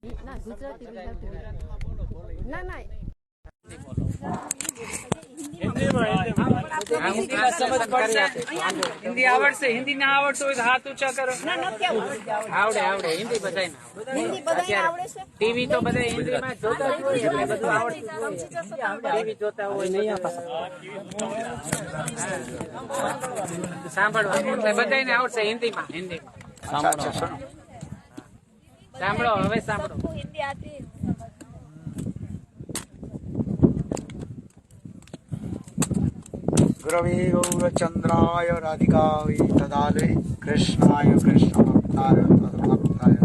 ના ગુજરાતી ના ના हिंदी आवड़से हिंदी ना आवड़तो હોય તો હાથ ઊંચા કરો. આવડે આવડે હિન્દી બધાય ટીવી તો બધા હિન્દીમાં જોતા જ હોય એટલે બધું આવડતું ટીવી જોતા હોય નહીં સાંભળવાનું એટલે બધાને આવડશે હિન્દીમાં સાંભળો હવે સાંભળો. गुरवे गौरचंद्राय राधिकायै तदालये कृष्णाय कृष्णभक्ताय तद्भक्ताय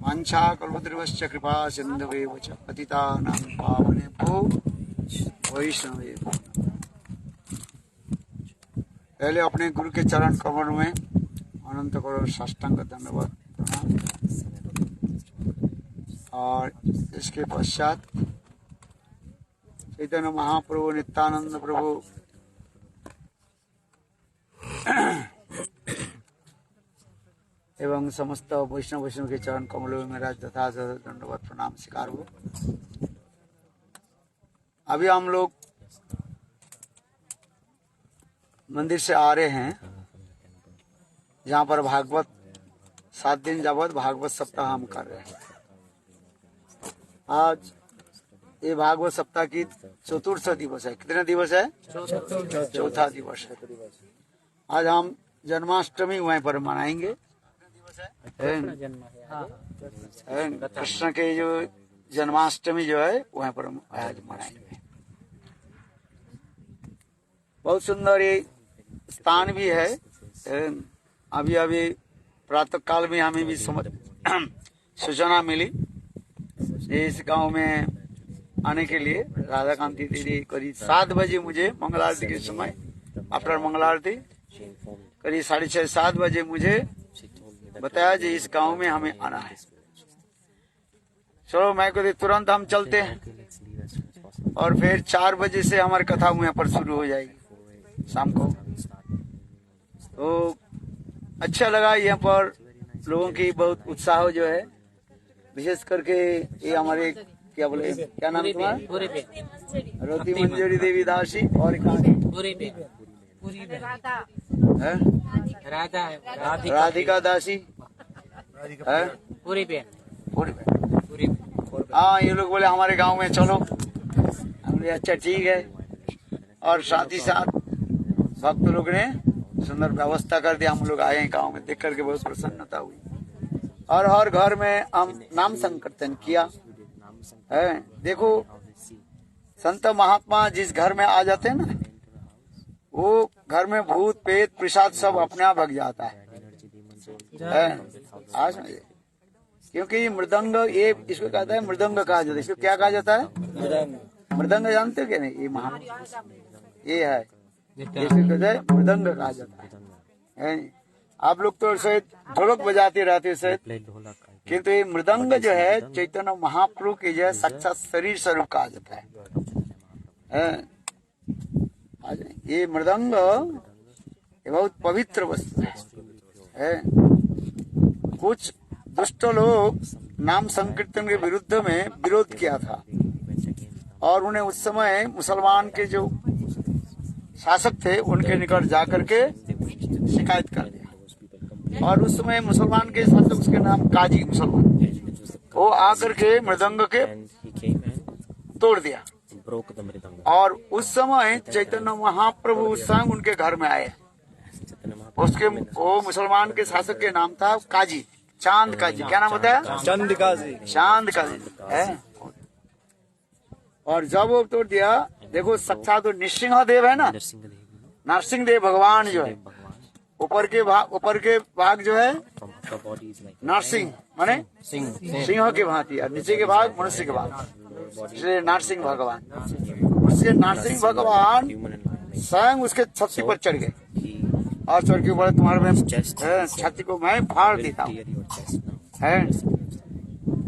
वाञ्छाकल्पतरुश्च कृपा सिन्धुवेव च पतितानां पावनेभ्यो वैष्णवेभ्यो. पहले अपने गुरु के चरण कमल में अनंत करोड़ साष्टांग धन्यवाद प्रणाम और इसके पश्चात चैतन्य महाप्रभु नित्यानंद प्रभु एवं समस्त वैष्णव के चरण कमलों में मेरा यथायथ दंडवत प्रणाम स्वीकार हो. अभी हम लोग मंदिर से आ रहे हैं जहाँ पर भागवत 7 दिन जावत भागवत सप्ताह हम कर रहे हैं. आज ये भागवत सप्ताह की चतुर्थ दिवस है. कितने दिवस है? चौथा दिवस है. आज हम जन्माष्टमी वहीं पर मनाएंगे. कृष्ण के जो जन्माष्टमी जो है वहीं पर आज मनाएंगे. बहुत सुंदर ये स्थान भी है. अभी अभी प्रातः काल में हमें भी सूचना मिली इस गांव में आने के लिए. राधा कांति दीदी करीब 7 बजे मुझे मंगल आरती के समय आफ्टर मंगल आरती करीब 6:30-7 बजे मुझे बताया जी इस गांव में हमें आना है. चलो मैं कहती तुरंत हम चलते हैं और फिर 4 बजे से हमारी कथा यहाँ पर शुरू हो जाएगी शाम को. तो अच्छा लगा यहाँ पर लोगों की बहुत उत्साह जो है. विशेष करके ये हमारे क्या बोले क्या नाम तुम्हारा? रोती मंजरी देवी दासी और राधिका दासी पूरी बहन. हाँ ये लोग बोले हमारे गांव में चलो. हमने अच्छा ठीक है. और साथ ही साथ भक्त लोग ने सुंदर व्यवस्था कर दिया. हम लोग आए हैं गांव में देख करके बहुत प्रसन्नता हुई. और हर घर में हम नाम संकीर्तन किया है. देखो संत महात्मा जिस घर में आ जाते हैं ना वो घर में भूत पेट प्रसाद सब अपने आप भग जाता है. आज क्योंकि मृदंग ये इसको कहता है मृदंग कहा जाता है. इसको क्या कहा जाता है? मृदंग जानते हो क्या? नहीं ये महा ये है इसको कहते हैं मृदंग कहा जाता है. आप लोग तो शायद ढोलक बजाते रहते शायद किंतु ये मृदंग जो है चैतन्य महाप्रभु के जो है साक्षात शरीर स्वरूप कहा जाता है. ये मृदंग ये बहुत पवित्र वस्तु है. कुछ दुष्ट लोग नाम संकीर्तन के विरुद्ध में विरोध किया था और उन्हें उस समय मुसलमान के जो शासक थे उनके निकट जाकर के शिकायत कर दिया. और उस समय मुसलमान के शासक उसके नाम काजी मुसलमान वो आकर के मृदंग के तोड़ दिया. और उस समय चैतन्य महाप्रभु स्वयं उनके घर में आए. उसके वो मुसलमान के शासक के नाम था काजी चांद काजी. क्या नाम बताया? चांद काजी है. और जब वो तोड़ दिया देखो साक्षात नृसिंह देव है ना. नरसिंह देव भगवान जो है ऊपर के भाग जो है नरसिंह माने सिंह के भांति और नीचे के भाग मनुष्य के भाग इसलिए नरसिंह भगवान. उसके नरसिंह भगवान स्वयं उसके छाती पर चढ़ गए और चढ़ के बोले तुम्हारे में छाती को मैं फाड़ देता हूँ.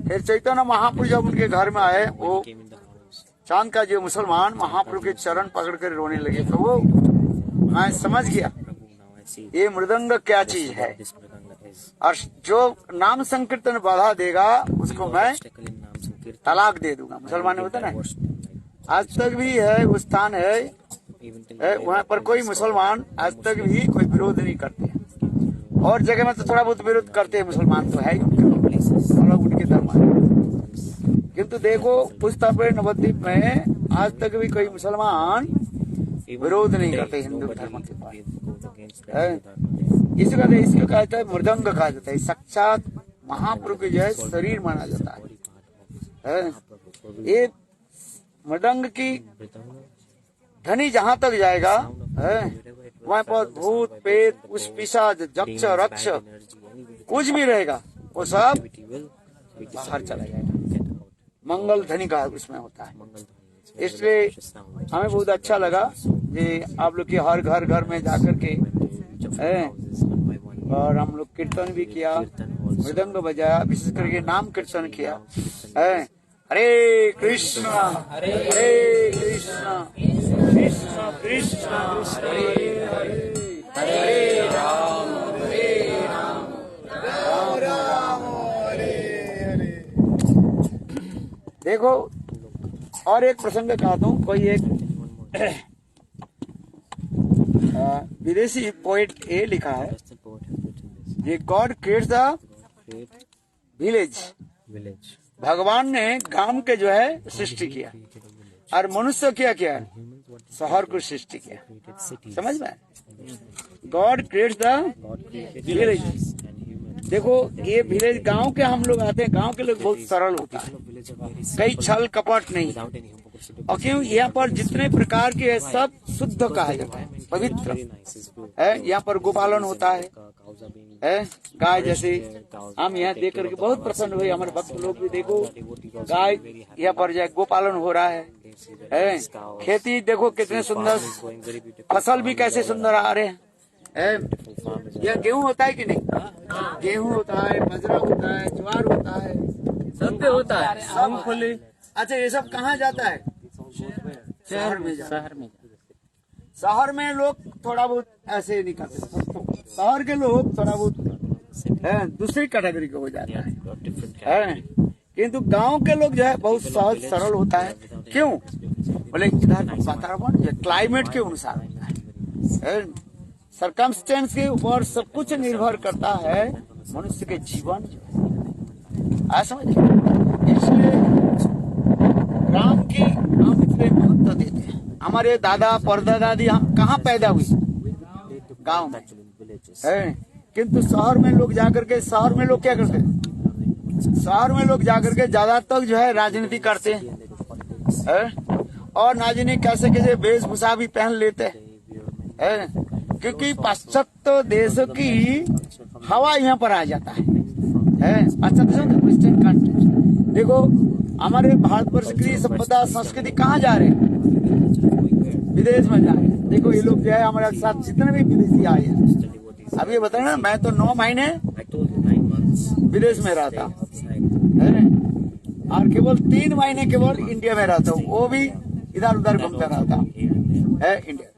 फिर चैतन्य महाप्रभु जब उनके घर में आए वो चांद का जो मुसलमान महाप्रभु के चरण पकड़ कर रोने लगे. तो वो मैं समझ गया ये मृदंग क्या चीज है और जो नाम संकीर्तन बाधा देगा उसको मैं तलाक दे दूंगा। मुसलमान होता ना, आज तक भी है वो स्थान है, वहाँ पर कोई मुसलमान आज तक भी कोई विरोध नहीं करते। और जगह में तो थोड़ा बहुत विरोध करते हैं मुसलमान, तो है ही उनके धर्म। किंतु देखो पुस्तक नवद्वीप में आज तक भी कोई मुसलमान विरोध नहीं करते हिंदू धर्म के पास। इसको कहा जाता है मृदंग कहा जाता है, साक्षात महाप्रभु के जो है शरीर माना जाता है। ये मृदंग की ध्वनि जहाँ तक जाएगा वहाँ पर भूत पेट उस पिशाच जक्ष रक्ष कुछ भी रहेगा वो सब बाहर चला जाएगा। मंगल ध्वनि का उसमें होता है। इसलिए हमें बहुत अच्छा लगा कि आप लोग के हर घर में जाकर के और हम लोग कीर्तन भी किया, मृदंग बजाया, विशेष करके नाम कीर्तन किया। हरे कृष्णा हरे कृष्णा कृष्णा कृष्णा हरे हरे हरे राम राम राम हरे हरे। देखो और एक प्रसंग कहता हूँ। कोई एक विदेशी पोएट ये लिखा है, ये गॉड क्रिएट्स द विलेज, भगवान ने गांव के जो है सृष्टि किया और मनुष्य क्या किया, शहर को सृष्टि किया। समझ में, गॉड क्रिएट्स द विलेज। देखो ये विलेज गांव के हम लोग आते हैं, गांव के लोग बहुत सरल होता है, कई छल कपट नहीं। और क्यों यहाँ पर जितने प्रकार के है सब शुद्ध कहा जाता है, पवित्र है। यहाँ पर गोपालन होता है, गाय जैसे हम यहाँ देख करके बहुत प्रसन्न हुए। हमारे भक्त लोग भी देखो गाय यहाँ पर जो गोपालन हो रहा है। खेती देखो कितने सुंदर, फसल भी कैसे सुंदर आ रहे हैं। यह गेहूं होता है कि नहीं? गेहूं होता है, बाजरा होता है, ज्वार होता है, सब होता है, मूंगफली। अच्छा ये सब कहाँ जाता है? शहर में जाता है। शहर में लोग थोड़ा बहुत ऐसे नहीं करते, शहर के लोग थोड़ा बहुत दूसरी कैटेगरी के हो जाता है। किंतु गांव के लोग जो है बहुत सहज सरल होता है। क्यों बोले, इधर वातावरण क्लाइमेट के अनुसार होता है, सरकमस्टेंस के ऊपर सब कुछ निर्भर करता है मनुष्य के जीवन जो है। समझ, इसलिए राम की हम इतने महत्व देते हैं। हमारे दादा परदादी कहाँ पैदा हुई? गांव में है। किंतु शहर में लोग जाकर के, शहर में लोग क्या करते हैं? शहर में लोग जाकर के ज्यादातर जो है राजनीति करते हैं, और ना जाने कैसे कैसे वेशभूषा भी पहन लेते हैं, क्योंकि पाश्चात्य देशों की हवा यहाँ पर आ जाता है। पाश्चात्य वेस्टर्न कंट्री। देखो हमारे भारतवर्ष की सभ्यता संस्कृति कहाँ जा रहे हैं? विदेश में जा रहे हैं। देखो ये लोग जो है हमारे साथ जितने भी विदेशी आए हैं, अब ये बताए ना, मैं तो 9 महीने विदेश में रहता है और केवल 3 महीने केवल इंडिया में रहता हूँ, वो भी इधर उधर घूमता रहता है इंडिया।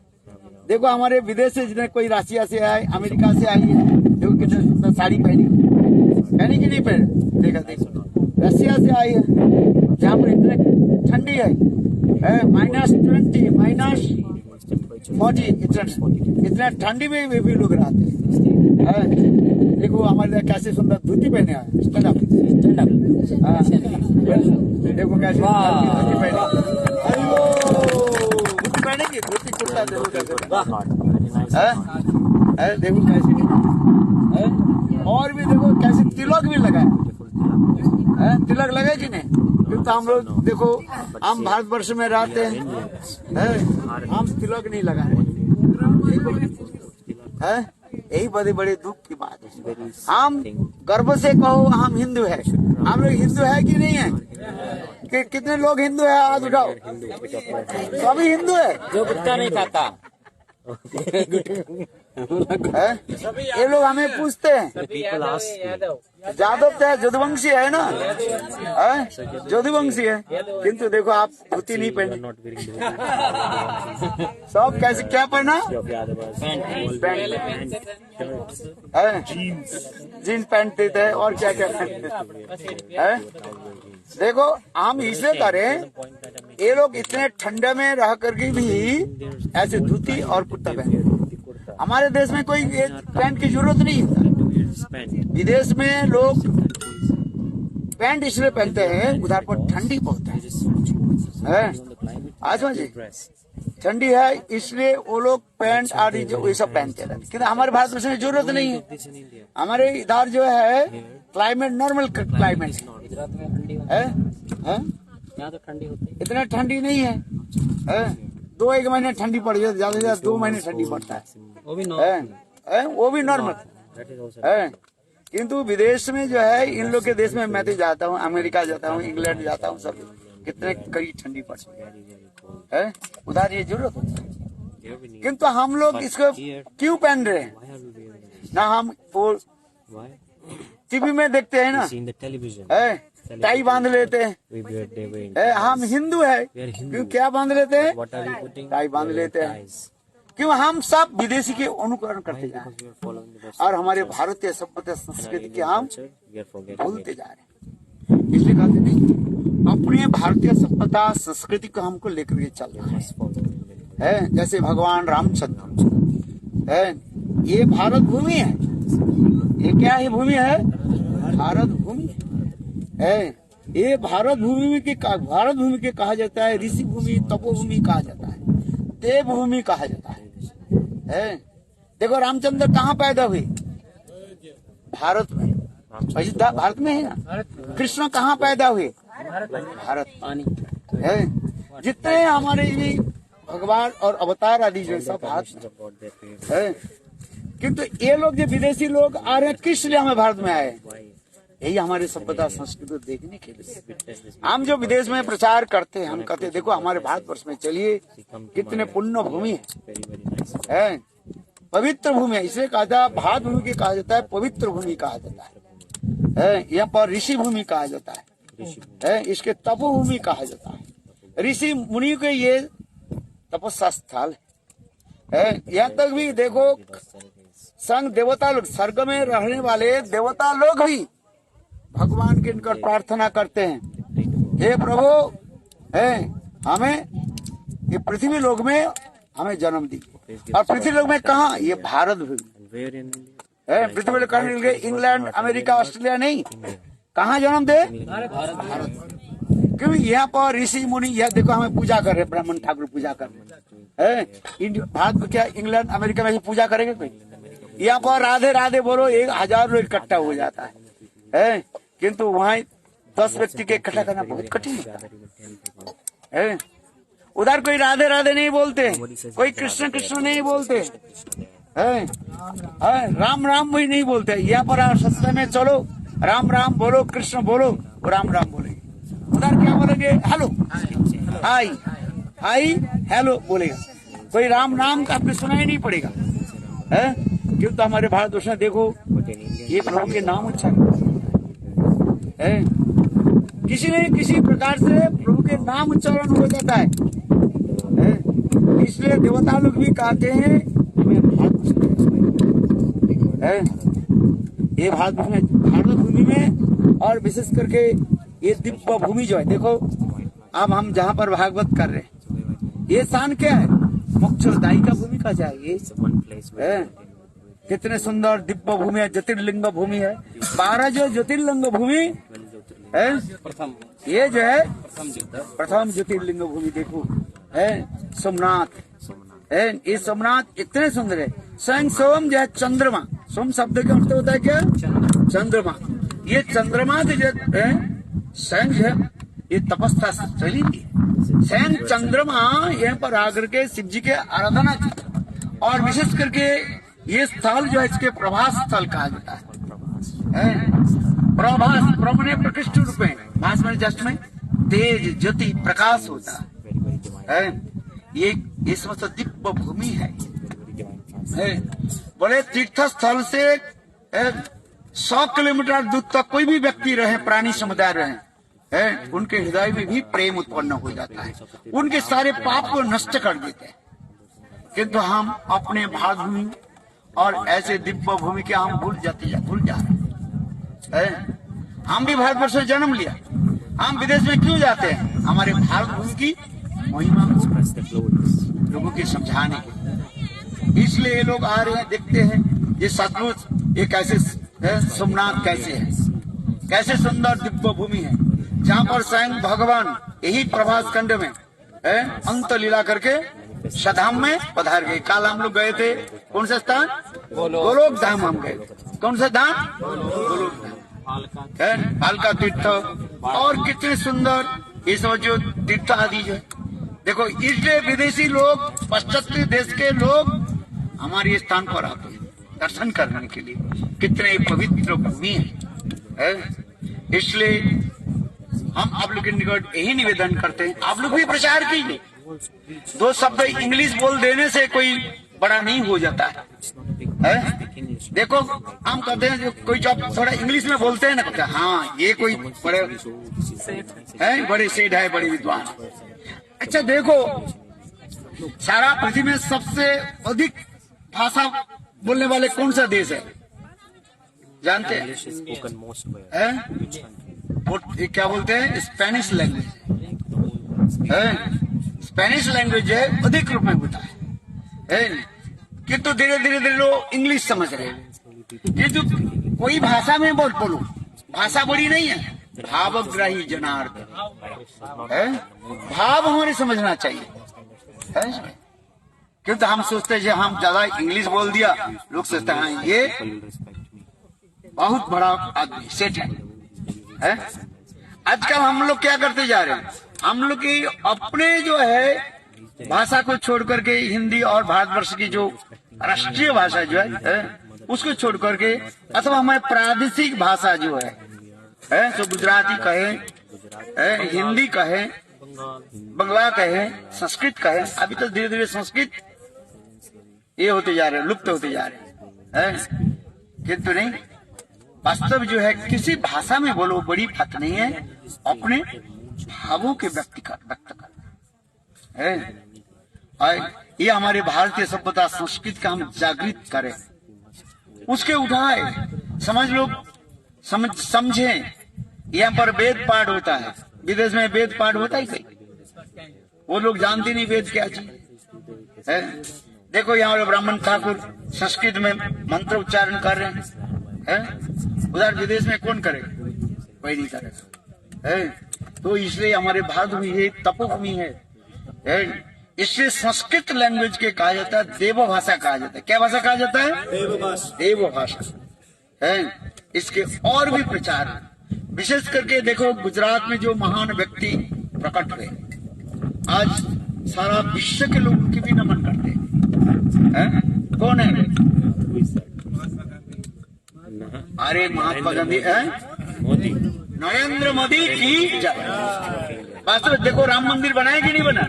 देखो हमारे विदेश से जितने कोई रशिया से आए, अमेरिका से आई है, देखो कितने सुंदर साड़ी पहनी कि नहीं पहने? देखा देखो रशिया से आई है, जहाँ पर इतने ठंडी है, -20 -40 इतना ठंडी में भी लोग रहते हैं। देखो हमारे कैसे सुंदर धोती पहने हैं, देखो कैसे धोती पहनेगी, धोती कुर्ता देखो कैसे, देखो कैसे। और भी देखो कैसे तिलक भी लगाए, तिलक लगे कि नहीं? क्योंकि हम लोग देखो हम भारतवर्ष में रहते हैं, हम तिलक नहीं लगाए। यही बड़े बड़े दुख की बात है। हम गर्व से कहो हम हिंदू है। हम लोग हिंदू है कि नहीं है? कि कितने लोग हिंदू है? हाथ उठाओ। सभी हिंदू है जो गुटखा नहीं खाता। ये लोग हमें पूछते हैं यादव चाहे यदुवंशी है ना, यदुवंशी है, किंतु देखो आप धोती नहीं पहने, सब कैसे क्या पहना, जीन्स पैंट देते हैं और क्या क्या पहनते हैं। देखो हम इसलिए करें, ये लोग इतने ठंडे में रह करके भी ऐसे धोती और कुर्ता पहनते। हमारे देश में कोई पैंट की जरूरत नहीं है। विदेश में लोग पैंट इसलिए पहनते हैं, उधर पर ठंडी बहुत है। आज समझिए, ठंडी है इसलिए वो लोग पैंट आदि जो ये सब पहनते रहते, किंतु हमारे भारत वर्ष में जरूरत नहीं है। हमारे इधर जो है क्लाइमेट नॉर्मल क्लाइमेट है, यहाँ तो ठंडी होती है, इतना ठंडी नहीं है, 2-1 महीने ठंडी पड़ जाती है, ज्यादा से ज्यादा 2 महीने ठंडी पड़ता है, वो भी नॉर्मल है। किंतु विदेश में जो है, इन लोग के देश में मैं तो जाता हूँ, अमेरिका जाता हूँ, इंग्लैंड जाता हूँ, सब कितने कड़ी ठंडी पड़ती है, उधर ये जरूरत होती है। किंतु हम लोग इसको क्यों पहन रहे हैं ना, हम वो टीवी में देखते हैं ना, टाई बांध लेते हैं, हम हिंदू है क्यों क्या बांध लेते हैं, टाई बांध लेते हैं, क्यों हम सब विदेशी के अनुकरण करते जा रहे हैं और हमारे भारतीय सभ्यता संस्कृति के हम भूलते जा रहे हैं। इसलिए कहते नहीं, अपने भारतीय सभ्यता संस्कृति को हमको लेकर के चलना है। जैसे भगवान रामचंद्र है, ये भारत भूमि है, ये क्या है भूमि है, भारत भूमि है। ये भारत भूमि के कहा जाता है, ऋषि भूमि, तपोभूमि कहा जाता है, देवभूमि कहा जाता है। देखो रामचंद्र कहाँ पैदा हुए, भारत में, अयोध्या भारत में है ना। कृष्ण कहाँ पैदा हुए, भारत है। जितने हमारे ये भगवान और अवतार आदि जो सब भारत है। किंतु ये लोग जो विदेशी लोग आ रहे हैं, किस लिए हमें भारत में आए, यही हमारे सभ्यता संस्कृति देखने के लिए। हम जो विदेश में प्रचार करते हैं, हम कहते हैं देखो हमारे भारतवर्ष में चलिए, कितने पुण्य भूमि है, पवित्र भूमि है। इसलिए कहा जाता है, भारत भूमि की कहा जाता है, पवित्र भूमि कहा जाता है। यहाँ पर ऋषि भूमि कहा जाता है, इसके तपोभूमि कहा जाता है। ऋषि मुनि के ये तपस्या स्थल है। यहाँ तक भी देखो, संग देवता लोग, स्वर्ग में रहने वाले देवता लोग भी भगवान के निकट प्रार्थना करते हैं, हे प्रभु, हमें ये पृथ्वी लोक में हमें जन्म दी। और पृथ्वी लोक में कहा, ये भारत भूमि है। पृथ्वी लोक करने के लिए इंग्लैंड, अमेरिका, ऑस्ट्रेलिया नहीं, कहाँ जन्म दे, भारत। क्योंकि यहाँ पर ऋषि मुनि, यह देखो हमें पूजा कर रहे, ब्राह्मण ठाकुर पूजा कर रहे हैं। भारत में क्या इंग्लैंड अमेरिका में पूजा करेंगे कोई? यहाँ पर राधे राधे बोलो 1000 लोग इकट्ठा हो जाता है। किंतु वहाँ 10 व्यक्ति के इकट्ठा करना बहुत कठिन होता है। उधर कोई राधे राधे नहीं बोलते, कोई कृष्ण कृष्ण नहीं बोलते, राम राम भी नहीं बोलते। यहाँ पर सस्ते में चलो, राम राम बोलो, कृष्ण बोलो, राम राम बोलेंगे। उधर क्या बोलेंगे, हेलो, हाय हाय हेलो बोलेगा। कोई राम नाम का आपने सुना ही नहीं पड़ेगा। क्यों तो हमारे भारतवर्ष में देखो, ये प्रभु के नाम उच्चारण है, किसी न किसी प्रकार से प्रभु के नाम उच्चारण हो जाता है। इसलिए देवता लोग भी कहते हैं हमें ये भारत भूमि में, और विशेष करके ये दिव्य भूमि जो है, देखो अब हम जहाँ पर भागवत कर रहे हैं, ये स्थान क्या है, मोक्षदायी का भूमि कहा जाए। कितने सुंदर दिव्य भूमि है, ज्योतिर्लिंग भूमि है। 12 जो ज्योतिर्लिंग भूमि है, ये जो है प्रथम ज्योतिर्लिंग भूमि देखो है सोमनाथ है। ये सोमनाथ इतने सुंदर है। स्वयं सोम जो है चंद्रमा, सोम शब्द का अर्थ होता है क्या, चंद्रमा। ये चंद्रमा जो है स्वयं जो है ये तपस्या चली थी। स्वयं चंद्रमा यहाँ पर आकर के शिव जी के आराधना की, और विशेष करके ये स्थल जो है इसके प्रभास स्थल कहा जाता है। प्रभास, प्रभु ने प्रकृष्ट रूप में, भास में जस्ट में तेज ज्योति प्रकाश होता है। ये समस्त दिव्य भूमि है। बोले तीर्थ स्थल से 100 किलोमीटर दूर तक कोई भी व्यक्ति रहे, प्राणी समुदाय रहे, है, उनके हृदय में भी प्रेम उत्पन्न हो जाता है, उनके सारे पाप को नष्ट कर देते हैं। किंतु हम अपने भारत भूमि और ऐसे दिव्य भूमि के हम भूल जा रहे हैं। हम भी भारतवर्ष में जन्म लिया, हम विदेश में क्यों जाते हैं? हमारे भारत भूमि की महिमा को लोगों के समझाने के। इसलिए ये लोग आ रहे हैं, देखते हैं ये सचमुच ये कैसे सोमनाथ कैसे है, कैसे सुंदर दिव्य भूमि है, जहाँ पर स्वयं भगवान यही प्रभास खंड में अंत लीला करके सधाम में पधार गए। कल हम लोग गए थे, कौन सा स्थान? गोलोक धाम हम गए। कौन सा धाम? गोलोक धाम, पालका तीर्थ, और कितने सुंदर ये सब जो तीर्थ आदि जो है। देखो, इसलिए विदेशी लोग, पाश्चात्य देश के लोग हमारे स्थान पर आते हैं दर्शन करने के लिए। कितने पवित्र भूमि है। इसलिए हम आप लोग के निकट यही निवेदन करते हैं, आप लोग भी प्रचार कीजिए। 2 शब्द इंग्लिश बोल देने से कोई बड़ा नहीं हो जाता है। देखो, हम कहते हैं कोई जब थोड़ा इंग्लिश में बोलते हैं ना, कहते हैं हाँ ये कोई बड़े है, बड़े सेठ है, बड़े विद्वान। अच्छा देखो, सारा पृथ्वी में सबसे अधिक भाषा बोलने वाले कौन सा देश है? जानते हैं? क्या बोलते हैं? स्पेनिश लैंग्वेज है। स्पेनिश लैंग्वेज है अधिक रूप में होता है, किंतु धीरे धीरे लोग इंग्लिश समझ रहे हैं। किंतु कोई भाषा में बोलो, भाषा बड़ी नहीं है, भावग्राही जनार्दन है। भाव हमारे समझना चाहिए है। क्योंकि हम सोचते हैं हम ज्यादा इंग्लिश बोल दिया, लोग सोचते हैं ये बहुत बड़ा आदमी सेठ है। आजकल हम लोग क्या करते जा रहे हैं, हम लोग की अपने जो है भाषा को छोड़ करके हिंदी और भारतवर्ष की जो राष्ट्रीय भाषा जो है उसको छोड़ करके, अथवा हमारे प्रादेशिक भाषा जो है तो गुजराती कहे, हिंदी कहे, बंगला कहे, संस्कृत कहे। अभी तो धीरे धीरे संस्कृत ये होते जा रहे हैं, लुप्त होते जा रहे हैं। किंतु नहीं, वास्तव जो है किसी भाषा में बोलो बड़ी बात नहीं है, अपने भावों के व्यक्त करना है। ये हमारे भारतीय सभ्यता संस्कृति का हम जागृत करें, उसके उठाए, समझ लोग समझे। यहाँ पर वेद पाठ होता है, विदेश में वेद पाठ होता ही कहीं, वो लोग जानते नहीं वेद क्या चीज है। देखो यहाँ ब्राह्मण ठाकुर संस्कृत में मंत्र उच्चारण कर रहे हैं, उधर विदेश में कौन करे? कोई नहीं करेगा। तो इसलिए हमारे भारत में ये तपोभूमि है। इसलिए संस्कृत लैंग्वेज के कहा जाता है देव भाषा कहा जाता है। क्या भाषा कहा जाता है? देव भाषा है। इसके और भी प्रचार, विशेष करके देखो गुजरात में जो महान व्यक्ति प्रकट हुए, आज सारा विश्व के लोग उनके भी नमन करते हैं। कौन है? अरे महात्मा गांधी है, मोदी, नरेंद्र मोदी की जय। वास्तव में देखो, राम मंदिर बनाए कि नहीं बना?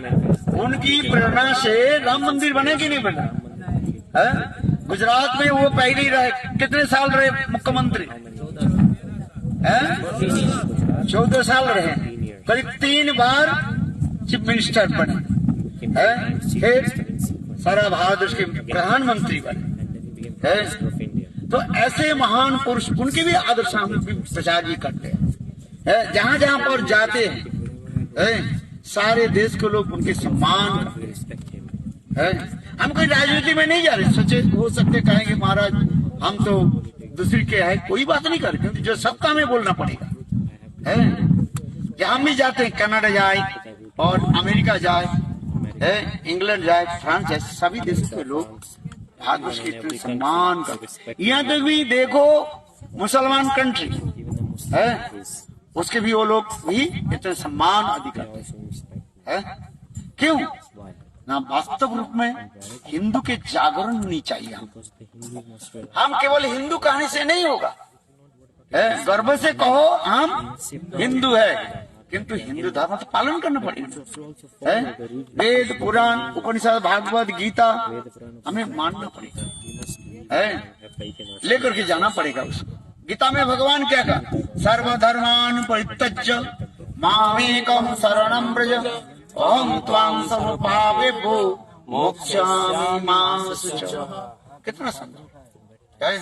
उनकी प्रेरणा से राम मंदिर बने कि नहीं बना? गुजरात में वो पहले ही रहे, कितने साल रहे मुख्यमंत्री? 14 साल रहे, करीब 3 बार चीफ मिनिस्टर बने, फिर सारा भारत के प्रधानमंत्री बने। तो ऐसे महान पुरुष, उनकी भी आदर्श हम प्रचार भी करते हैं। जहां जहां पर जाते हैं सारे देश के लोग उनके सम्मान करते हैं। हम कोई राजनीति में नहीं जा रहे, सोचे हो सकते कहेंगे महाराज हम तो दूसरी के है, कोई बात नहीं कर, क्योंकि जो सबका हमें बोलना पड़ेगा है। जहां भी जाते हैं, कनाडा जाए और अमेरिका जाए, इंग्लैंड जाए, फ्रांस जाए, सभी देशों के लोग भारतवर्ष के इतने सम्मान करते। यहाँ तक भी देखो मुसलमान कंट्री है, उसके भी वो लोग भी इतने सम्मान अधिक करते हैं। क्यों ना? वास्तव रूप में हिंदू के जागरण होनी चाहिए। हम केवल हिंदू कहने से नहीं होगा, गर्व से कहो हम हिंदू है, किंतु हिंदू धर्म तो पालन करना पड़ेगा। वेद, पुराण, उपनिषद, भागवत, गीता हमें मानना पड़ेगा, लेकर के जाना पड़ेगा उसको। गीता में भगवान क्या कहा? सर्वधर्मान परित्यज्य मामेकम शरणं व्रज अहं त्वां सर्वपापेभ्यो मोक्षयामि मा शुचः। कितना सुंदर।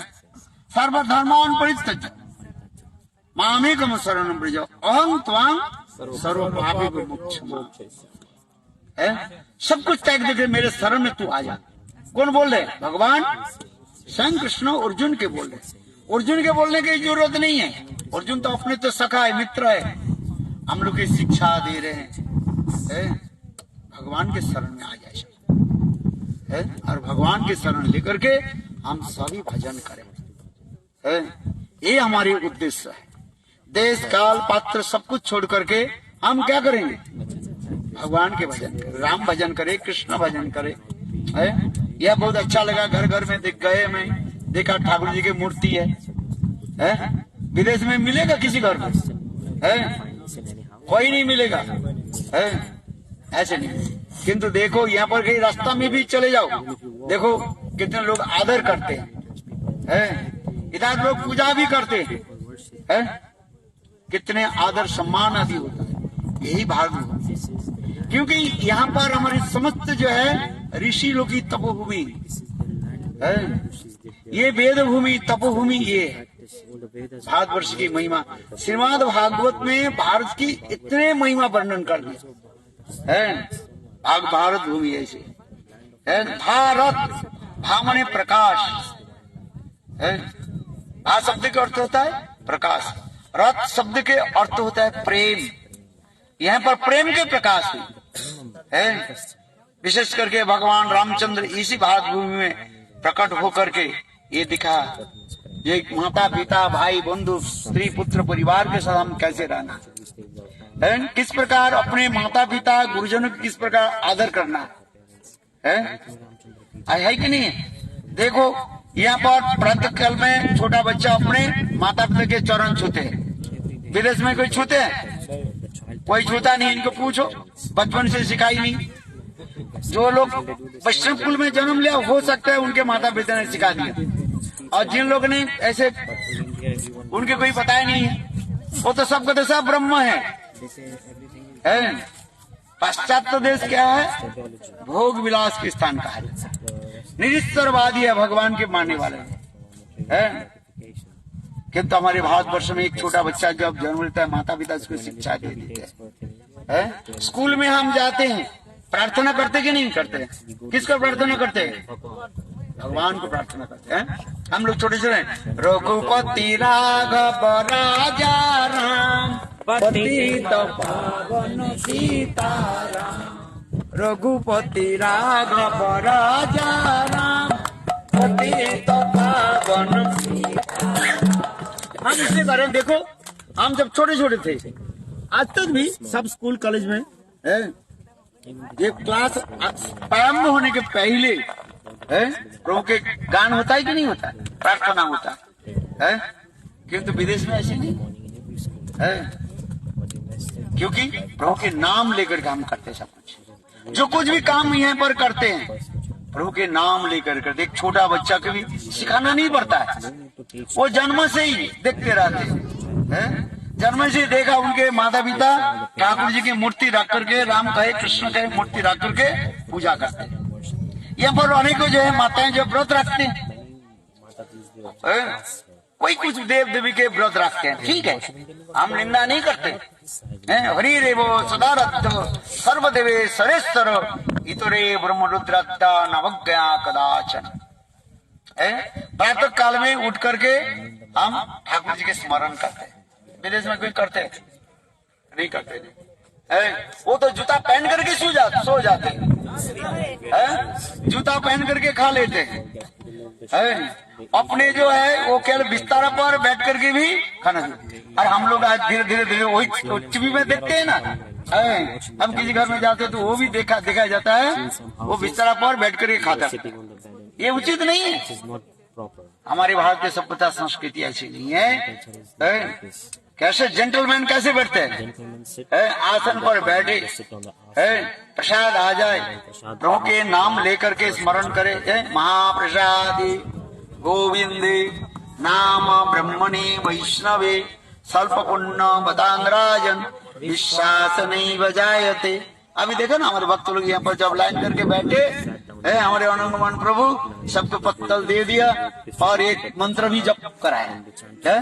सर्वधर्मान परित्यज्य मामेकम शरणं व्रज अहं त्वां सर्वपापेभ्यो मोक्षयामि। सब कुछ त्याग देके मेरे शरण में तू आ जा। कौन बोल रहे? भगवान स्वयं कृष्ण अर्जुन के बोल रहे। अर्जुन के बोलने की जरूरत नहीं है, अर्जुन तो अपने तो सखा है, मित्र है। हम लोग की शिक्षा दे रहे हैं, भगवान के शरण में आ जाए और भगवान के शरण लेकर के हम सभी भजन करें। ये हमारे उद्देश्य है। देश काल पात्र सब कुछ छोड़ करके हम क्या करेंगे? भगवान के भजन करें, राम भजन करे, कृष्ण भजन करे। यह बहुत अच्छा लगा। घर घर में देख गए, मैं देखा ठाकुर जी की मूर्ति है। विदेश में मिलेगा किसी घर में? कोई नहीं मिलेगा, ऐसे नहीं। किंतु देखो यहाँ पर कहीं रास्ता में भी चले जाओ, देखो कितने लोग आदर करते हैं, इधर लोग पूजा भी करते हैं, कितने आदर सम्मान आदि होता है। यही भाग में, क्योंकि यहाँ पर हमारी समस्त जो है ऋषि लोग की तपोभूमि है, ये वेद भूमि तपोभूमि ये है। भारतवर्ष की महिमा श्रीमद् भागवत में भारत की इतने महिमा वर्णन कर दिया है। भारत भूमि ऐसे है। भारत भा माने प्रकाश है। भा शब्द के अर्थ होता है प्रकाश, रथ शब्द के अर्थ होता है प्रेम। यहाँ पर प्रेम के प्रकाश है। विशेष करके भगवान रामचंद्र इसी भारत भूमि में प्रकट होकर के ये दिखा, ये माता पिता भाई बंधु स्त्री पुत्र परिवार के साथ हम कैसे रहना है, किस प्रकार अपने माता पिता गुरुजनों की किस प्रकार आदर करना है कि नहीं? देखो यहाँ पर प्रातः काल में छोटा बच्चा अपने माता पिता के चरण छूते हैं। विदेश में कोई छूते हैं? कोई छूता नहीं। इनको पूछो, बचपन से सिखाई नहीं। जो लोग वैष्णव कुल में जन्म लिया हो सकता है उनके माता पिता ने सिखा दिया, और जिन लोग ने ऐसे उनके कोई बताया नहीं है, वो तो सबका तो सब ब्रह्म है। पाश्चात्य देश क्या है? भोग विलास के स्थान का है, निरीश्वरवादी है, भगवान के मानने वाले हैं। किंतु हमारे भारतवर्ष में एक छोटा बच्चा जब जन्म लेता है, माता पिता उसको शिक्षा दे देते हैं। स्कूल में हम जाते हैं, प्रार्थना करते कि नहीं करते? किसको प्रार्थना करते हैं? भगवान को प्रार्थना करते हैं। हम लोग छोटे छोटे रघुपति राघव राजा राम पतित पावन सीताराम, रघुपति राघव राजा राम पतित पावन सीताराम। हम इससे करें। देखो हम जब छोटे छोटे थे, आज तक भी सब स्कूल कॉलेज में है, ये क्लास प्रारंभ होने के पहले प्रभु के गान होता है कि नहीं होता है? प्रार्थना होता है। किंतु विदेश में ऐसे नहीं है, क्योंकि प्रभु के नाम लेकर के हम करते सब कुछ। जो कुछ भी काम यहाँ पर करते हैं प्रभु के नाम लेकर कर। एक छोटा बच्चा को भी सिखाना नहीं पड़ता है, वो जन्म से ही देखते रहते हैं। जन्म से देखा उनके माता पिता ठाकुर जी की मूर्ति रख करके, राम कहे कृष्ण कहे मूर्ति रख करके पूजा करते हैं। यहाँ पर अनेकों जो है माताएं जो व्रत रखते हैं, कोई कुछ देव देवी के व्रत रखते हैं, ठीक है, हम निंदा नहीं करते। हरि रेवो सदा रत्त सर्वदेवे सरेश्वर इतरे ब्रह्मरुद्रता नवज्ञा कदाचन। प्रातः काल में उठ करके हम ठाकुर जी के स्मरण करते हैं। विदेश में कोई करते नहीं करते नहीं। वो तो जूता पहन करके सो जाते हैं, जूता पहन करके खा लेते हैं। अपने जो है वो केवल बिस्तारा पर बैठ करके भी खाना। और हम लोग आज धीरे धीरे धीरे वही टीवी में देखते हैं ना, हम किसी घर में जाते हैं तो वो भी देखा जाता है, वो बिस्तारा पर बैठ करके खाता है। ये उचित नहीं है। हमारे भारत की सभ्यता संस्कृति ऐसी नहीं है। कैसे जेंटलमैन कैसे बैठते हैं? आसन पर बैठे, प्रसाद आ जाए, प्रभु के नाम लेकर के स्मरण करे, महाप्रसादी गोविंदे नाम ब्रह्मणे वैष्णवे स्वल्प पुण्य बदांगराजन विश्वास नहीं बजायते। अभी देखो ना हमारे भक्त लोग यहाँ पर जब लाइन करके बैठे है, हमारे अनंगमान प्रभु सबको पत्तल दे दिया और एक मंत्र भी जप कराया है।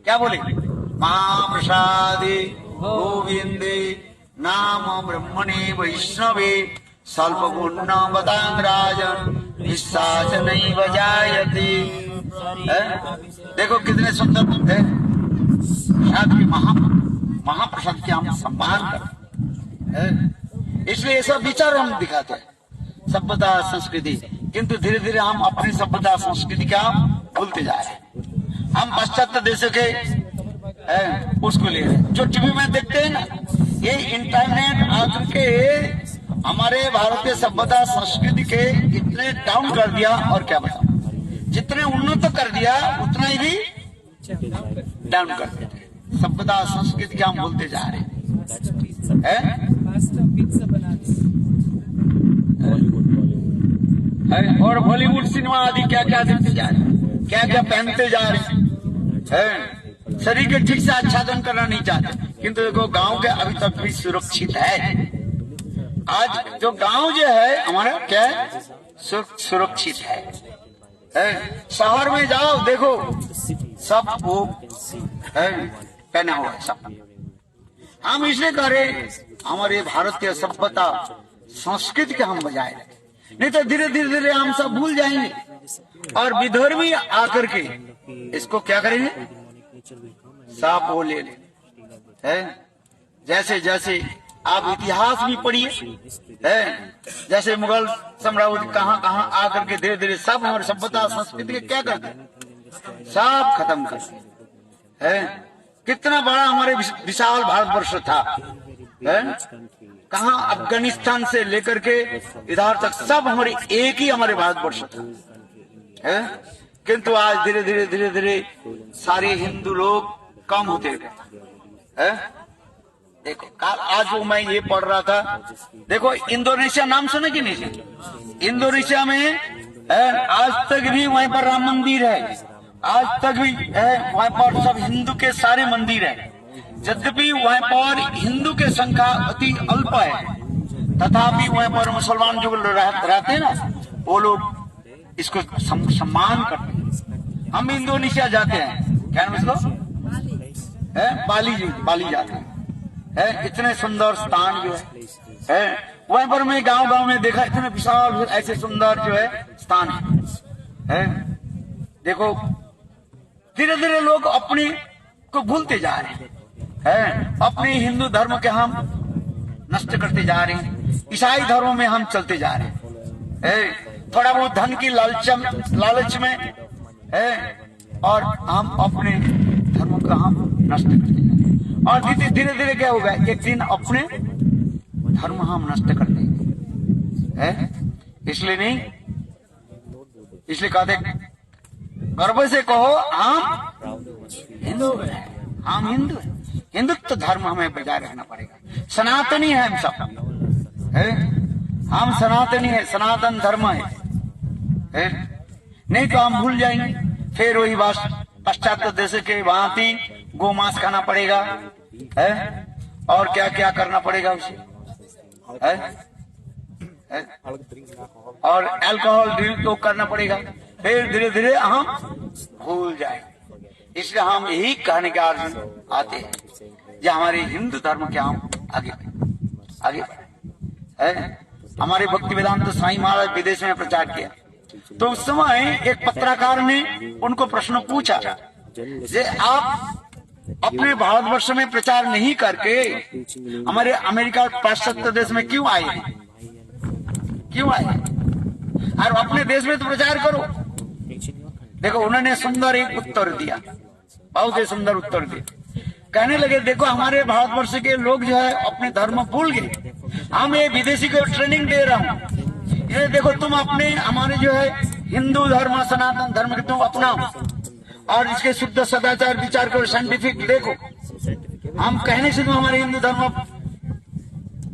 क्या बोले? महाप्रसादे गोविंदे नाम ब्रह्मणे वैष्णवे स्वल्प पुण्य बदांगराजन विश्वास नहीं बजायते। देखो कितने सुंदर बुद्ध है। महाप्रसाद के हम सम्मान करते, इसलिए ये सब विचार हम दिखाते हैं, सभ्यता संस्कृति। किंतु धीरे धीरे हम अपनी सभ्यता संस्कृति का भूलते जा रहे हैं। हम पाश्चात्य देशों के उसको ले रहे हैं। जो टीवी में देखते हैं ना, ये इंटरनेट आकर के हमारे भारतीय सभ्यता संस्कृति के इतने डाउन कर दिया। और क्या बताऊं, जितने उन्नत कर दिया उतना ही भी डाउन कर दिया। सभ्यता संस्कृति क्या हम भूलते जा रहे हैं। और बॉलीवुड सिनेमा आदि क्या क्या देखते जा रहे हैं, क्या क्या पहनते जा रहे हैं। शरीर के ठीक से आच्छादन करना नहीं चाहते। किंतु देखो गांव के अभी तक भी सुरक्षित है। आज जो गांव जो है हमारा क्या है, सुरक्षित है। शहर में जाओ देखो सब वो पहना हुआ है सब। हम इसलिए करें हमारे भारतीय सभ्यता संस्कृति के हम बजाय रखें, नहीं तो धीरे धीरे धीरे हम सब भूल जाएंगे। और विदर्भी आकर के इसको क्या करेंगे, साफ वो ले है। जैसे जैसे आप इतिहास भी पढ़िए है, जैसे मुगल सम्राट कहाँ कहाँ आकर के धीरे धीरे सब हमारे सभ्यता संस्कृति के क्या करते हैं, सब खत्म करते है। कितना बड़ा हमारे विशाल भारतवर्ष था है? कहाँ अफगानिस्तान से लेकर के इधर तक सब हमारे एक ही हमारे भारतवर्ष था है। किंतु आज धीरे धीरे धीरे धीरे सारे हिंदू लोग कम होते गए है। देखो आज वो मैं ये पढ़ रहा था, देखो इंडोनेशिया नाम सुने कि नहीं? इंडोनेशिया में आज तक भी वहीं पर राम मंदिर है, आज तक भी है वहाँ पर सब हिंदू के सारे मंदिर है। यद्यपि वहाँ पर हिंदू के संख्या अति अल्प है, तथापि वहाँ पर मुसलमान जो रहते हैं ना, वो लोग इसको सम्मान करते हैं। हम इंडोनेशिया जाते हैं, क्या नाम इसको है, बाली जाते हैं है। इतने सुंदर स्थान जो है वहाँ पर मैं गांव गांव में देखा, इतने विशाल ऐसे सुंदर जो है स्थान है। देखो धीरे धीरे लोग अपने को भूलते जा रहे हैं, अपने हिंदू धर्म के हम नष्ट करते जा रहे हैं, ईसाई धर्म में हम चलते जा रहे हैं। थोड़ा बहुत धन की लालच में है और हम अपने धर्म का हम नष्ट करते जा रहे हैं। और धीरे धीरे क्या होगा, एक दिन अपने धर्म हम नष्ट कर देंगे है। इसलिए नहीं, इसलिए कहते गर्व से कहो हम हिंदू हैं, हम हिंदू हैं। हिंदुत्व धर्म हमें बजाय रखना पड़ेगा। सनातनी है हम सब है, हम सनातनी है, सनातन धर्म है। नहीं तो हम भूल जाएंगे, फिर वही बात पाश्चात्य देश के भांति गोमांस खाना पड़ेगा है, और क्या क्या करना पड़ेगा उसे है? और अल्कोहल ड्रिंक तो करना पड़ेगा, फिर धीरे धीरे हम भूल जाएंगे। इसलिए हम यही कहने के अर्जुन आते हैं जो हमारे हिंदू धर्म के हम आगे बढ़े है। हमारे भक्ति वेदांत साईं महाराज विदेश में प्रचार किया, तो उस समय एक पत्रकार ने उनको प्रश्न पूछा जे आप अपने भारतवर्ष में प्रचार नहीं करके हमारे अमेरिका पाश्चात्य देश में क्यों आए हैं, क्यों आए? और अपने देश में तो प्रचार करो। देखो उन्होंने सुंदर एक उत्तर दिया, बहुत ही सुंदर उत्तर दिया। कहने लगे देखो हमारे भारतवर्ष के लोग जो है अपने धर्म भूल गए, हम ये विदेशी को ट्रेनिंग दे रहा हूँ, ये देखो तुम अपने हमारे जो है हिंदू धर्म सनातन धर्म के तुम अपनाओ और इसके शुद्ध सदाचार विचार करो, साइंटिफिक देखो। हम कहने से तुम हमारे हिंदू धर्म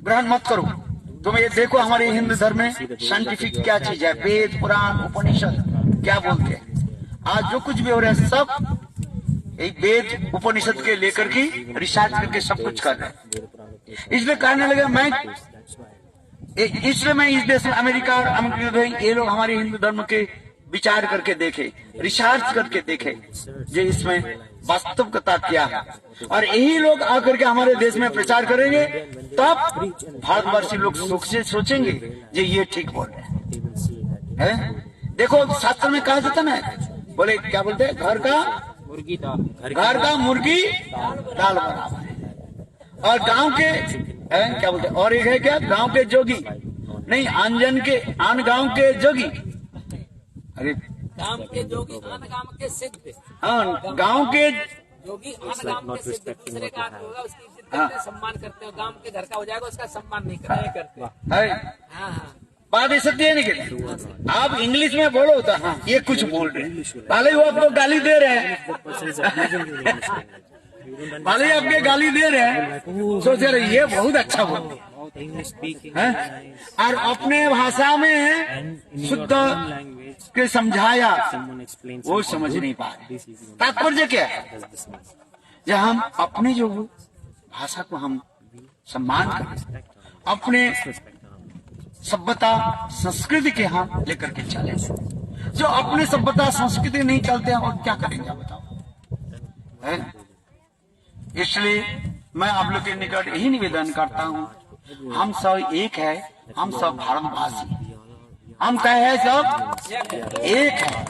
ग्रहण मत करो, तुम ये देखो हमारे हिंदू धर्म में साइंटिफिक क्या चीज है, वेद पुराण उपनिषद क्या बोलते हैं। आज जो कुछ भी हो रहा है सब एक वेद उपनिषद के लेकर के रिसर्च करके सब कुछ कर रहे हैं। इसलिए कहने लगे मैं इस देश में अमेरिका और ये लोग हमारे हिंदू धर्म के विचार करके देखे, रिसर्च करके देखे जो इसमें वास्तविकता क्या है, और यही लोग आकर के हमारे देश में प्रचार करेंगे, तब भारतवर्षी लोग सुख से सोचेंगे जो ये ठीक बोल रहे हैं। देखो शास्त्र में कहा जाता ना, बोले क्या बोलते हैं, घर का मुर्गी दाल बराबर है। और गांव के क्या बोलते हैं, और एक है क्या, गांव के जोगी नहीं, आन गांव के जोगी, अरे गांव के जोगी आन गांव के सिद्ध, हाँ गांव के जोगी आन गांव के सिद्ध, दूसरे का होगा उसकी इज्जत करते, सम्मान करते हो। गांव के घर का हो जाएगा उसका सम्मान नहीं करते। हाँ बात ये सत्य है नहीं, आप इंग्लिश में बोलो तो हाँ ये कुछ बोल रहे हैं, भले ही वो आपको गाली दे रहे हैं, भले ही आपके गाली दे रहे हैं, सोच रहे ये बहुत अच्छा बोल है, और अपने भाषा में शुद्ध के समझाया, वो समझ नहीं पा रहे। तात्पर्य क्या है, जब हम अपने जो भाषा को हम सम्मान करें, अपने सभ्यता संस्कृति के हम लेकर के चले, जो अपने सभ्यता संस्कृति नहीं चलते हैं और क्या करेंगे बताओ, है? इसलिए मैं आप लोग के निकट यही निवेदन करता हूँ, हम सब एक है, हम सब भारतवासी, हम क्या है, सब एक है,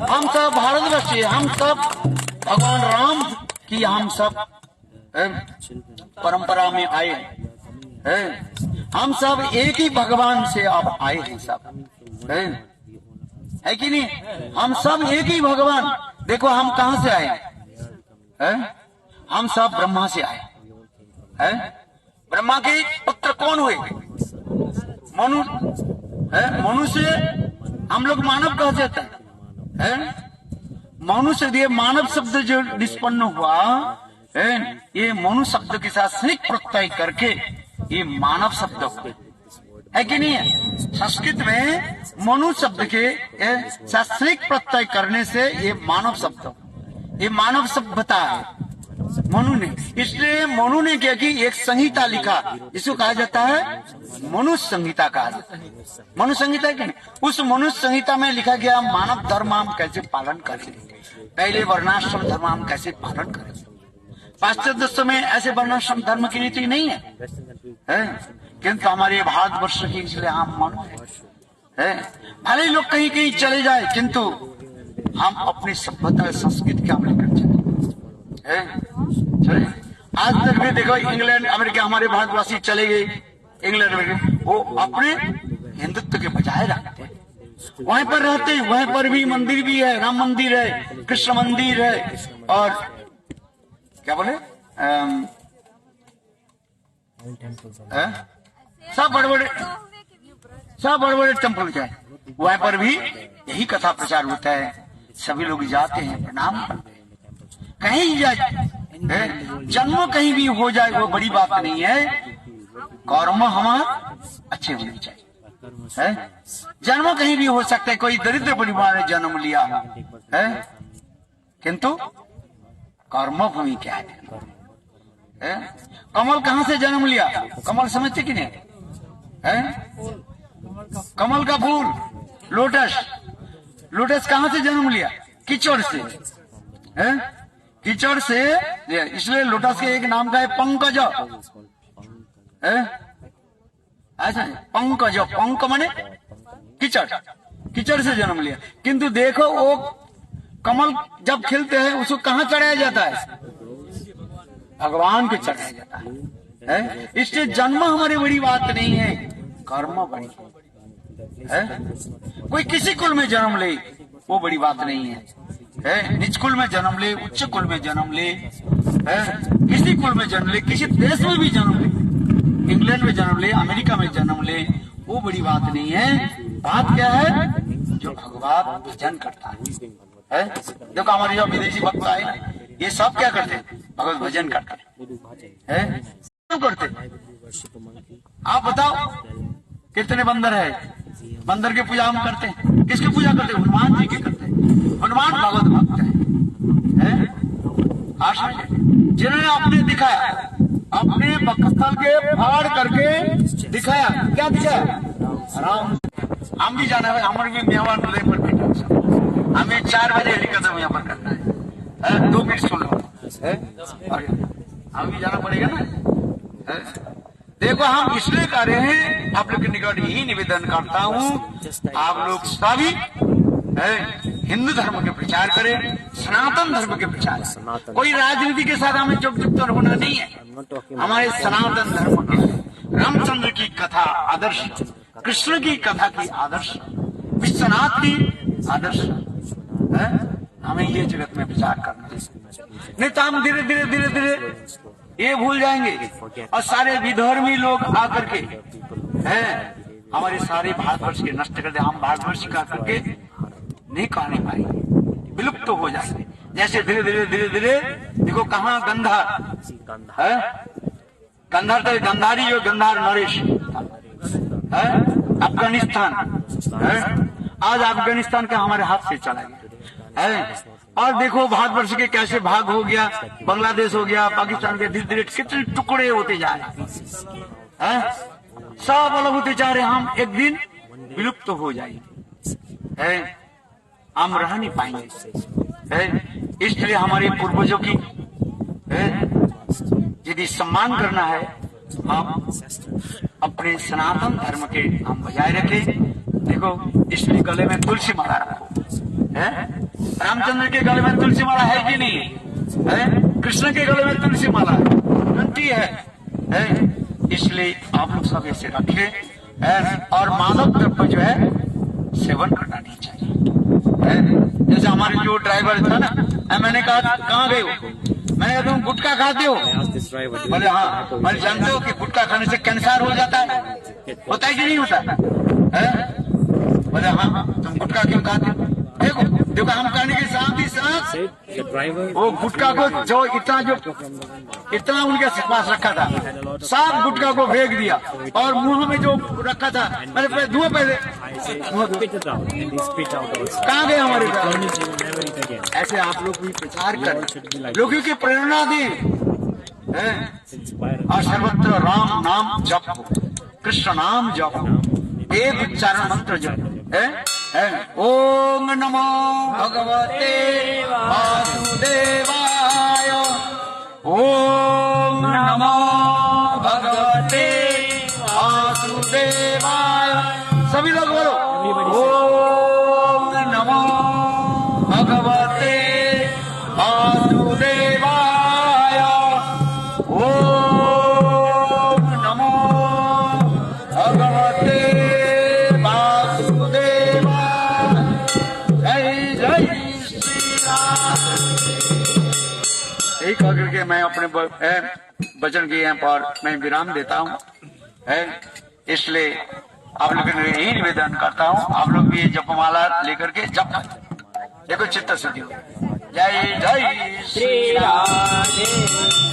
हम सब भारतवासी, हम सब भगवान राम की हम सब परंपरा में आए हैं, हम सब एक ही भगवान से आप आए हैं, सब है कि नहीं, हम सब एक ही भगवान। देखो हम कहाँ से आए हैं, हम सब ब्रह्मा से आए हैं। ब्रह्मा के पुत्र कौन हुए, मनु है, मनु से हम लोग मानव कहा जाता है, मनु से ये मानव शब्द जो निष्पन्न हुआ है, ये मनु शब्द के साथ संयुक्त प्रत्यय करके ये मानव शब्द है कि नहीं है। संस्कृत में मनु शब्द के संयुक्त प्रत्यय करने से ये मानव शब्द, ये मानव सभ्यता है मनु ने। इसलिए मनु ने क्या कि एक संहिता लिखा, जिसको कहा जाता है मनुष्य संहिता कहा जाता है, मनुष्य संहिता के उस मनुष्य संहिता में लिखा गया मानव धर्म हम कैसे पालन करें, पहले वर्णाश्रम धर्म हम कैसे पालन करें। पाश्चात्य देशों में ऐसे वर्णाश्रम धर्म की रीति नहीं है, किंतु हमारे भारतवर्ष की इसलिए हम मनु है। भले लोग कहीं कहीं चले जाए, किंतु हम अपनी सभ्यता संस्कृति के हम लेकर चले। आज तक भी देखो इंग्लैंड अमेरिका हमारे भारतवासी चले गए इंग्लैंड में, वो अपने हिंदुत्व के बजाय रखते हैं, वहीं पर रहते हैं, वहीं पर भी मंदिर भी है, राम मंदिर है, कृष्ण मंदिर है, और क्या बोले सब बड़े बड़े टेम्पल है, वहीं पर भी यही कथा प्रचार होता है, सभी लोग जाते हैं, प्रणाम करते हैं। कहीं जाए जन्म कहीं भी हो जाए वो बड़ी बात नहीं है, कर्म हमारे अच्छे होने चाहिए है। जन्म कहीं भी हो सकता है, कोई दरिद्र परिवार ने जन्म लिया है, किंतु कर्म भूमि क्या है? कमल कहाँ से जन्म लिया, कमल समझते कि नहीं है? कमल का फूल, लोटस कहाँ से जन्म लिया? कीचड़ से है, कीचड़ से, इसलिए लोटस के एक नाम का है पंकज है, ऐसा पंकज, पंक माने कीचड़ से जन्म लिया। किंतु देखो वो कमल जब खिलते हैं उसको कहाँ चढ़ाया जाता है? भगवान को चढ़ाया जाता है। इसलिए जन्म हमारी बड़ी बात नहीं है, कर्म बड़ी है। कोई किसी कुल में जन्म ले वो बड़ी बात नहीं है, निच कुल में जन्म ले, उच्च कुल में जन्म ले, किसी कुल में जन्म ले, किसी देश में भी जन्म ले, इंग्लैंड में जन्म ले, अमेरिका में जन्म ले, वो बड़ी बात नहीं है। बात क्या है? जो भगवान भजन करता है। देखो हमारे जो विदेशी भक्त आए ये सब क्या करते हैं? भगवत भजन करते हैं, क्यों करते? आप बताओ कितने बंदर है? बंदर की पूजा हम करते हैं, किसकी पूजा करते हैं? हनुमान जी की करते हैं। हनुमान भगवत भक्त है, आशा है, जिन्होंने आपने दिखाया, अपने वक्षस्थल के फाड़ करके दिखाया। क्या दिखाया? राम। हम भी जाना है, हमारे भी मेहमान हृदय पर बैठा, हमें 4 बजे हेलीकॉप्टर यहाँ पर करना है, 2 मिनट सुन लो, हम भी जाना पड़ेगा ना। देखो, हम इसलिए कर रहे हैं, आप लोग के निकट यही निवेदन करता हूँ, आप लोग सभी हिंदू धर्म के प्रचार करें, सनातन धर्म के प्रचार करें। कोई राजनीति के साथ हमें जुक्त होना नहीं है। हमारे सनातन धर्म के रामचंद्र की कथा आदर्श, कृष्ण की कथा की आदर्श, विश्वनाथ की आदर्श है, हमें ये जगत में प्रचार करना है। नहीं तो हम धीरे धीरे धीरे धीरे ये भूल जाएंगे और सारे विधर्मी लोग आकर के हैं हमारे सारे भारतवर्ष के नष्ट कर दे। हम भारतवर्ष का करके नहीं कहने पाएंगे, विलुप्त तो हो जाएंगे। जैसे धीरे धीरे धीरे धीरे देखो कहाँ गंधार है, गंधार तो गंधारी जो गंधार नरेश है, अफगानिस्तान है, आज अफगानिस्तान का हमारे हाथ से चला गया है। और देखो भारतवर्ष के कैसे भाग हो गया, बांग्लादेश हो गया, पाकिस्तान के धीरे धीरे कितने टुकड़े होते जा रहे हैं, सब अलग होते जा रहे। हम एक दिन विलुप्त तो हो जाएंगे है, हम रह नहीं पाएंगे है। इसलिए हमारे पूर्वजों की यदि सम्मान करना है, हम अपने सनातन धर्म के हम बजाय रखें। देखो, इसलिए गले में तुलसी माला रखो है, रामचंद्र के गले में तुलसी माला है कि नहीं है, कृष्ण के गले में तुलसी माला है, घंटी है। इसलिए आप लोग सब ऐसे रखें और मादक द्रव्य जो है सेवन करना नहीं चाहिए। जैसे हमारे जो ड्राइवर था ना, मैंने कहा कहाँ गए हो, मैंने कहा तुम गुटखा खाते हो, बोले हाँ। मैंने जानते हो कि गुटखा खाने से कैंसर हो जाता है, होता है कि नहीं होता है? बोले हाँ। तुम गुटखा क्यों खाते हो? देखो देखो, हम कहने के साथ ही साथ वो गुटखा को जो इतना उनके पास रखा था, सब गुटखा को फेंक दिया और मुंह में जो रखा था, मैंने पहले धुआं, पहले कहाँ गए हमारे पास? ऐसे आप लोग भी प्रचार करें, लोगों की प्रेरणा दें और सर्वत्र राम नाम जप हो, कृष्ण नाम जप हो, एक उच्चारण मंत्र जप है। ओम नमो भगवते वासुदेवाय, ओम नमो भगवते वासुदेवाय। सभी लोग बोलो ओम नमो भगवते वासुदेवाय, ओम नमो भगवते यही कह करके मैं अपने वचन के यहाँ पर मैं विराम देता हूँ है। इसलिए आप लोगों ने यही निवेदन करता हूँ, आप लोग भी जपमाला लेकर के जप देखो, चित्त शुद्धि हो। जय जय श्री राधे।